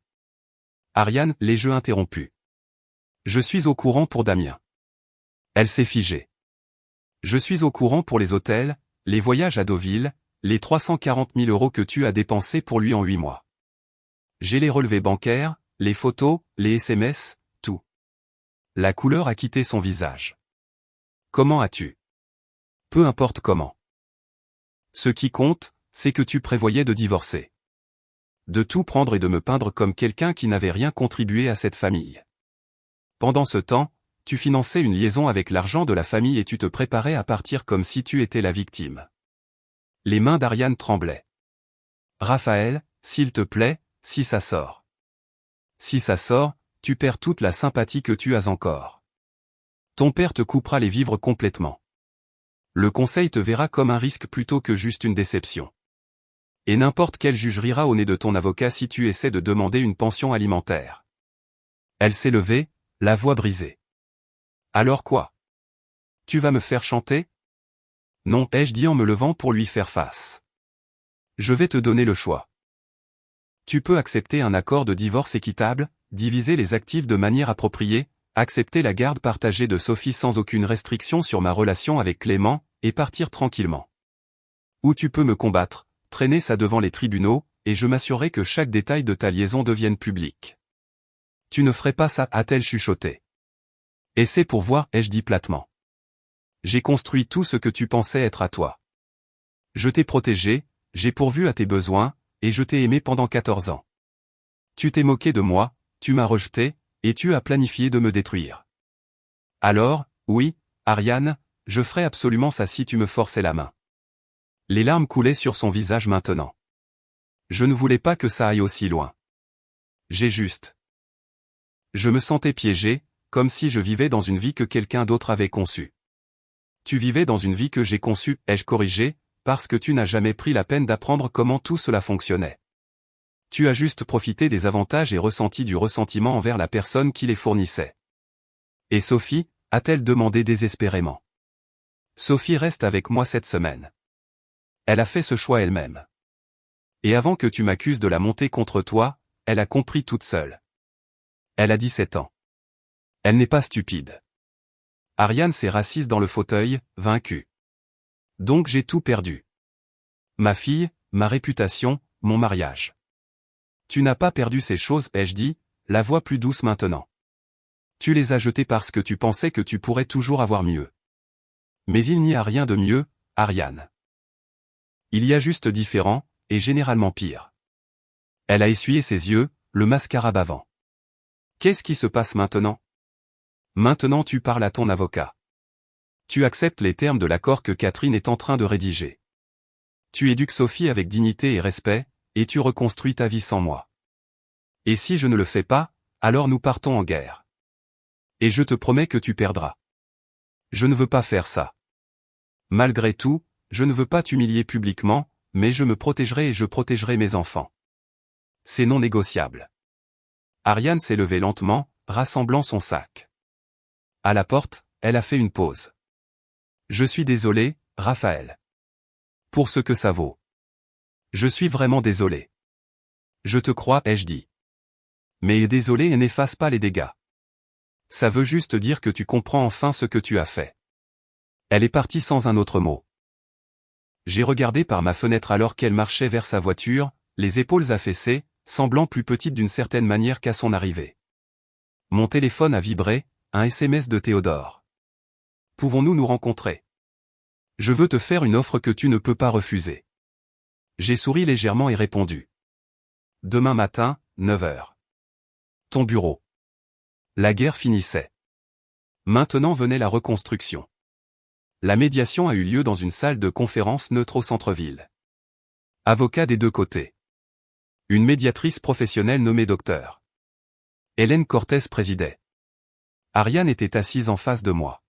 Ariane, les jeux interrompus. Je suis au courant pour Damien. Elle s'est figée. Je suis au courant pour les hôtels, les voyages à Deauville, les 340 000 euros que tu as dépensés pour lui en 8 mois. J'ai les relevés bancaires, les photos, les SMS, tout. La couleur a quitté son visage. Comment as-tu? Peu importe comment. Ce qui compte, c'est que tu prévoyais de divorcer. De tout prendre et de me peindre comme quelqu'un qui n'avait rien contribué à cette famille. Pendant ce temps, tu finançais une liaison avec l'argent de la famille et tu te préparais à partir comme si tu étais la victime. Les mains d'Ariane tremblaient. Raphaël, s'il te plaît, si ça sort. Si ça sort, tu perds toute la sympathie que tu as encore. Ton père te coupera les vivres complètement. Le conseil te verra comme un risque plutôt que juste une déception. Et n'importe quel juge rira au nez de ton avocat si tu essaies de demander une pension alimentaire. Elle s'est levée, la voix brisée. Alors quoi? Tu vas me faire chanter? Non, ai-je dit en me levant pour lui faire face. Je vais te donner le choix. Tu peux accepter un accord de divorce équitable, diviser les actifs de manière appropriée, accepter la garde partagée de Sophie sans aucune restriction sur ma relation avec Clément, et partir tranquillement. Ou tu peux me combattre, traîner ça devant les tribunaux, et je m'assurerai que chaque détail de ta liaison devienne public. Tu ne ferais pas ça, a-t-elle chuchoté. Et c'est pour voir, ai-je dit platement. J'ai construit tout ce que tu pensais être à toi. Je t'ai protégé, j'ai pourvu à tes besoins, et je t'ai aimé pendant 14 ans. Tu t'es moqué de moi, tu m'as rejeté, et tu as planifié de me détruire. Alors, oui, Ariane, je ferais absolument ça si tu me forçais la main. Les larmes coulaient sur son visage maintenant. Je ne voulais pas que ça aille aussi loin. J'ai juste. Je me sentais piégé, comme si je vivais dans une vie que quelqu'un d'autre avait conçue. Tu vivais dans une vie que j'ai conçue, ai-je corrigé, parce que tu n'as jamais pris la peine d'apprendre comment tout cela fonctionnait. Tu as juste profité des avantages et ressenti du ressentiment envers la personne qui les fournissait. Et Sophie, a-t-elle demandé désespérément. Sophie reste avec moi cette semaine. Elle a fait ce choix elle-même. Et avant que tu m'accuses de la monter contre toi, elle a compris toute seule. Elle a 17 ans. Elle n'est pas stupide. Ariane s'est rassise dans le fauteuil, vaincue. Donc j'ai tout perdu. Ma fille, ma réputation, mon mariage. Tu n'as pas perdu ces choses, ai-je dit, la voix plus douce maintenant. Tu les as jetés parce que tu pensais que tu pourrais toujours avoir mieux. Mais il n'y a rien de mieux, Ariane. Il y a juste différent, et généralement pire. Elle a essuyé ses yeux, le mascara bavant. Qu'est-ce qui se passe maintenant? Maintenant tu parles à ton avocat. Tu acceptes les termes de l'accord que Catherine est en train de rédiger. Tu éduques Sophie avec dignité et respect, et tu reconstruis ta vie sans moi. Et si je ne le fais pas, alors nous partons en guerre. Et je te promets que tu perdras. Je ne veux pas faire ça. Malgré tout, je ne veux pas t'humilier publiquement, mais je me protégerai et je protégerai mes enfants. C'est non négociable. Ariane s'est levée lentement, rassemblant son sac. À la porte, elle a fait une pause. Je suis désolé, Raphaël. Pour ce que ça vaut. Je suis vraiment désolé. Je te crois, ai-je dit. Mais désolé et n'efface pas les dégâts. Ça veut juste dire que tu comprends enfin ce que tu as fait. Elle est partie sans un autre mot. J'ai regardé par ma fenêtre alors qu'elle marchait vers sa voiture, les épaules affaissées, semblant plus petite d'une certaine manière qu'à son arrivée. Mon téléphone a vibré, un SMS de Théodore. Pouvons-nous nous rencontrer? Je veux te faire une offre que tu ne peux pas refuser. J'ai souri légèrement et répondu. Demain matin, 9 heures. Ton bureau. La guerre finissait. Maintenant venait la reconstruction. La médiation a eu lieu dans une salle de conférence neutre au centre-ville. Avocats des deux côtés. Une médiatrice professionnelle nommée docteur. Hélène Cortez présidait. Ariane était assise en face de moi.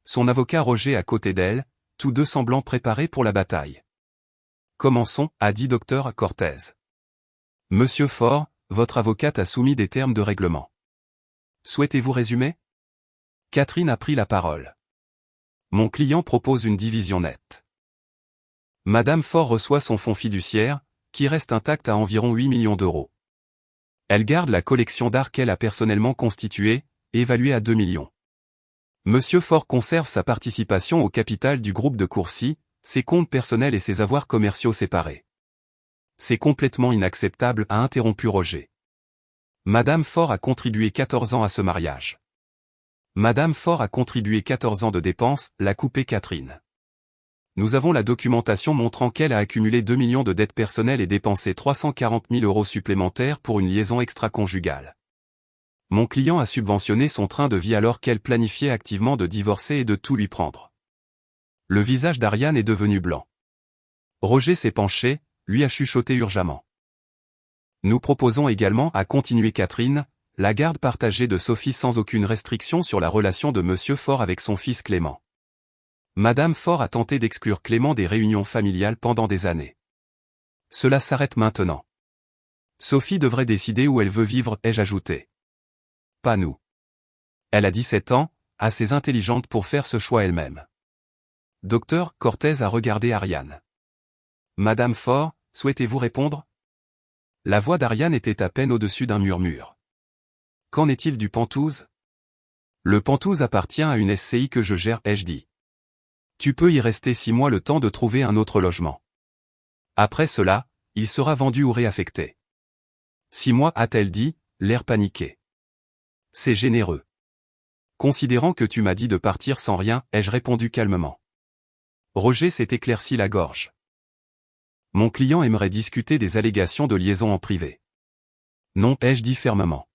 Son avocat Roger à côté d'elle, tous deux semblant préparés pour la bataille. Commençons, a dit docteur Cortez. Monsieur Faure, votre avocate a soumis des termes de règlement. Souhaitez-vous résumer? Catherine a pris la parole. Mon client propose une division nette. Madame Faure reçoit son fonds fiduciaire, qui reste intact à environ 8 millions d'euros. Elle garde la collection d'art qu'elle a personnellement constituée, évaluée à 2 millions. Monsieur Faure conserve sa participation au capital du groupe de Courcy, ses comptes personnels et ses avoirs commerciaux séparés. C'est complètement inacceptable, a interrompu Roger. Madame Faure a contribué 14 ans à ce mariage. Madame Faure a contribué 14 ans de dépenses, l'a coupé Catherine. Nous avons la documentation montrant qu'elle a accumulé 2 millions de dettes personnelles et dépensé 340 000 euros supplémentaires pour une liaison extra-conjugale. Mon client a subventionné son train de vie alors qu'elle planifiait activement de divorcer et de tout lui prendre. Le visage d'Ariane est devenu blanc. Roger s'est penché, lui a chuchoté urgemment. Nous proposons également, à continuer Catherine, la garde partagée de Sophie sans aucune restriction sur la relation de Monsieur Faure avec son fils Clément. Madame Faure a tenté d'exclure Clément des réunions familiales pendant des années. Cela s'arrête maintenant. Sophie devrait décider où elle veut vivre, ai-je ajouté. Pas nous. Elle a 17 ans, assez intelligente pour faire ce choix elle-même. Docteur Cortez a regardé Ariane. Madame Faure, souhaitez-vous répondre? La voix d'Ariane était à peine au-dessus d'un murmure. Qu'en est-il du Penthouse? Le Penthouse appartient à une SCI que je gère, ai-je dit. Tu peux y rester 6 mois le temps de trouver un autre logement. Après cela, il sera vendu ou réaffecté. 6 mois, a-t-elle dit, l'air paniqué. C'est généreux. Considérant que tu m'as dit de partir sans rien, ai-je répondu calmement. Roger s'est éclairci la gorge. Mon client aimerait discuter des allégations de liaison en privé. Non, ai-je dit fermement.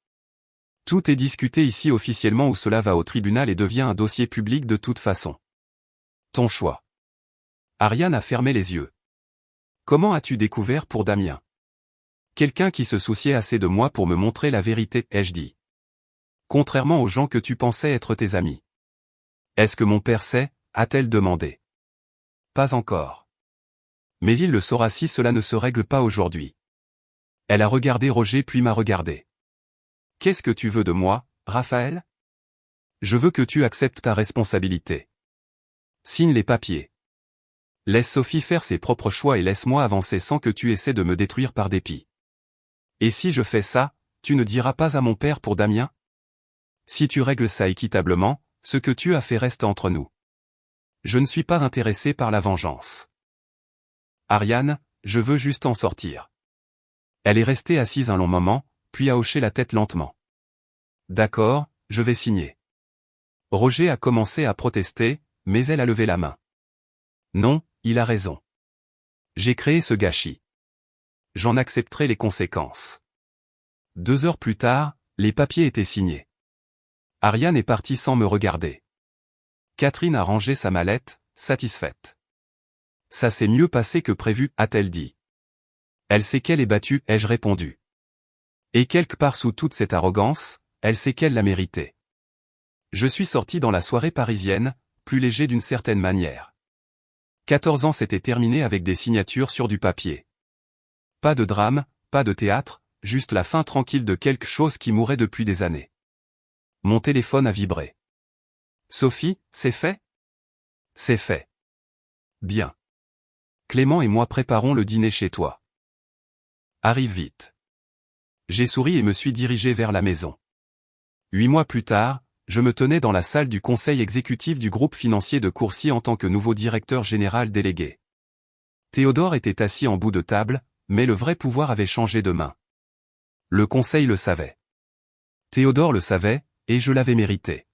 Tout est discuté ici officiellement ou cela va au tribunal et devient un dossier public de toute façon. Ton choix. Ariane a fermé les yeux. Comment as-tu découvert pour Damien? Quelqu'un qui se souciait assez de moi pour me montrer la vérité, ai-je dit. Contrairement aux gens que tu pensais être tes amis. Est-ce que mon père sait? A-t-elle demandé. Pas encore. Mais il le saura si cela ne se règle pas aujourd'hui. Elle a regardé Roger puis m'a regardé. Qu'est-ce que tu veux de moi, Raphaël? Je veux que tu acceptes ta responsabilité. Signe les papiers. Laisse Sophie faire ses propres choix et laisse-moi avancer sans que tu essaies de me détruire par dépit. Et si je fais ça, tu ne diras pas à mon père pour Damien? Si tu règles ça équitablement, ce que tu as fait reste entre nous. Je ne suis pas intéressé par la vengeance. Ariane, je veux juste en sortir. Elle est restée assise un long moment, puis a hoché la tête lentement. D'accord, je vais signer. Roger a commencé à protester, mais elle a levé la main. Non, il a raison. J'ai créé ce gâchis. J'en accepterai les conséquences. 2 heures plus tard, les papiers étaient signés. Ariane est partie sans me regarder. Catherine a rangé sa mallette, satisfaite. Ça s'est mieux passé que prévu, a-t-elle dit. Elle sait qu'elle est battue, ai-je répondu. Et quelque part sous toute cette arrogance, elle sait qu'elle l'a mérité. Je suis sorti dans la soirée parisienne, plus léger d'une certaine manière. 14 ans s'étaient terminés avec des signatures sur du papier. Pas de drame, pas de théâtre, juste la fin tranquille de quelque chose qui mourait depuis des années. Mon téléphone a vibré. Sophie, c'est fait? C'est fait. Bien. Clément et moi préparons le dîner chez toi. Arrive vite. J'ai souri et me suis dirigé vers la maison. 8 mois plus tard, je me tenais dans la salle du conseil exécutif du groupe financier de Coursier en tant que nouveau directeur général délégué. Théodore était assis en bout de table, mais le vrai pouvoir avait changé de main. Le conseil le savait. Théodore le savait, et je l'avais mérité.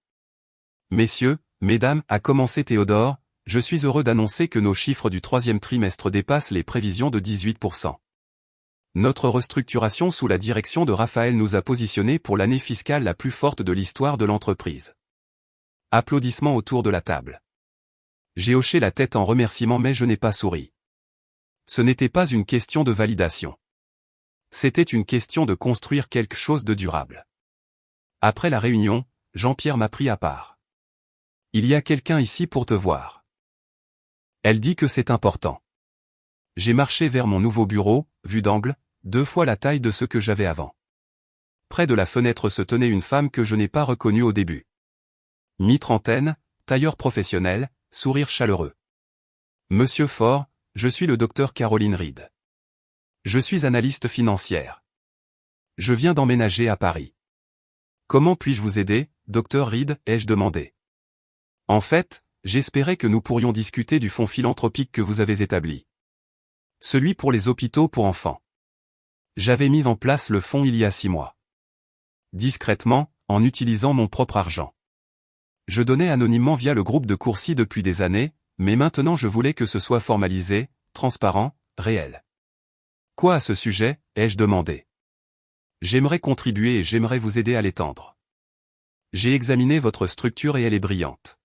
Messieurs, mesdames, a commencé Théodore, je suis heureux d'annoncer que nos chiffres du 3e trimestre dépassent les prévisions de 18%. Notre restructuration sous la direction de Raphaël nous a positionnés pour l'année fiscale la plus forte de l'histoire de l'entreprise. Applaudissements autour de la table. J'ai hoché la tête en remerciement mais je n'ai pas souri. Ce n'était pas une question de validation. C'était une question de construire quelque chose de durable. Après la réunion, Jean-Pierre m'a pris à part. Il y a quelqu'un ici pour te voir. Elle dit que c'est important. J'ai marché vers mon nouveau bureau, vue d'angle, 2 fois la taille de ce que j'avais avant. Près de la fenêtre se tenait une femme que je n'ai pas reconnue au début. Mi-trentaine, tailleur professionnel, sourire chaleureux. Monsieur Faure, je suis le docteur Caroline Reed. Je suis analyste financière. Je viens d'emménager à Paris. Comment puis-je vous aider, docteur Reed, ai-je demandé. En fait, j'espérais que nous pourrions discuter du fonds philanthropique que vous avez établi. Celui pour les hôpitaux pour enfants. J'avais mis en place le fonds il y a 6 mois. Discrètement, en utilisant mon propre argent. Je donnais anonymement via le groupe de Coursier depuis des années, mais maintenant je voulais que ce soit formalisé, transparent, réel. Quoi à ce sujet, ai-je demandé. J'aimerais contribuer et j'aimerais vous aider à l'étendre. J'ai examiné votre structure et elle est brillante.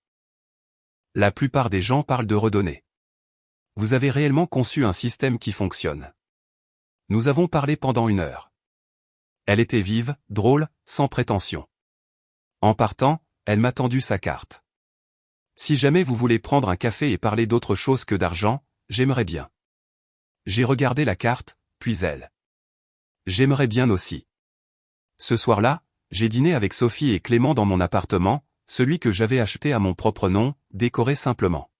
La plupart des gens parlent de redonner. Vous avez réellement conçu un système qui fonctionne. Nous avons parlé pendant 1 heure. Elle était vive, drôle, sans prétention. En partant, elle m'a tendu sa carte. Si jamais vous voulez prendre un café et parler d'autre chose que d'argent, j'aimerais bien. J'ai regardé la carte, puis elle. J'aimerais bien aussi. Ce soir-là, j'ai dîné avec Sophie et Clément dans mon appartement, celui que j'avais acheté à mon propre nom, décoré simplement.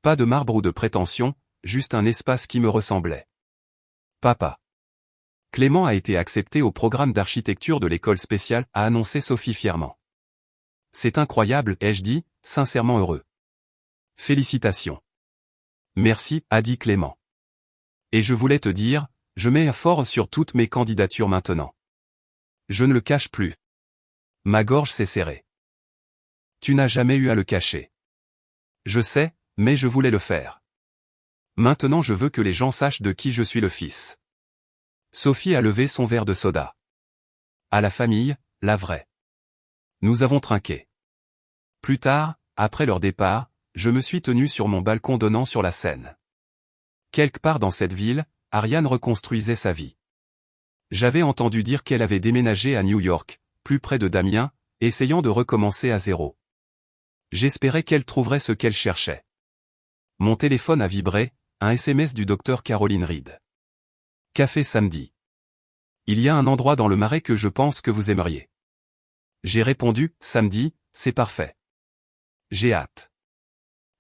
Pas de marbre ou de prétention, juste un espace qui me ressemblait. Papa. Clément a été accepté au programme d'architecture de l'école spéciale, a annoncé Sophie fièrement. C'est incroyable, ai-je dit, sincèrement heureux. Félicitations. Merci, a dit Clément. Et je voulais te dire, je mets fort sur toutes mes candidatures maintenant. Je ne le cache plus. Ma gorge s'est serrée. Tu n'as jamais eu à le cacher. Je sais, mais je voulais le faire. Maintenant je veux que les gens sachent de qui je suis le fils. Sophie a levé son verre de soda. À la famille, la vraie. Nous avons trinqué. Plus tard, après leur départ, je me suis tenu sur mon balcon donnant sur la Seine. Quelque part dans cette ville, Ariane reconstruisait sa vie. J'avais entendu dire qu'elle avait déménagé à New York, plus près de Damien, essayant de recommencer à zéro. J'espérais qu'elle trouverait ce qu'elle cherchait. Mon téléphone a vibré, un SMS du docteur Caroline Reed. Café samedi. Il y a un endroit dans le Marais que je pense que vous aimeriez. J'ai répondu, samedi, c'est parfait. J'ai hâte.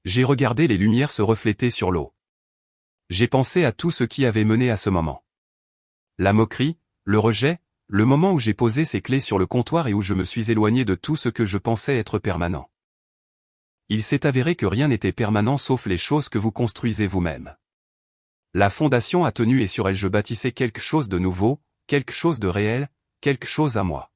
J'ai regardé les lumières se refléter sur l'eau. J'ai pensé à tout ce qui avait mené à ce moment. La moquerie, le rejet, le moment où j'ai posé ces clés sur le comptoir et où je me suis éloigné de tout ce que je pensais être permanent. Il s'est avéré que rien n'était permanent sauf les choses que vous construisez vous-même. La fondation a tenu et sur elle je bâtissais quelque chose de nouveau, quelque chose de réel, quelque chose à moi.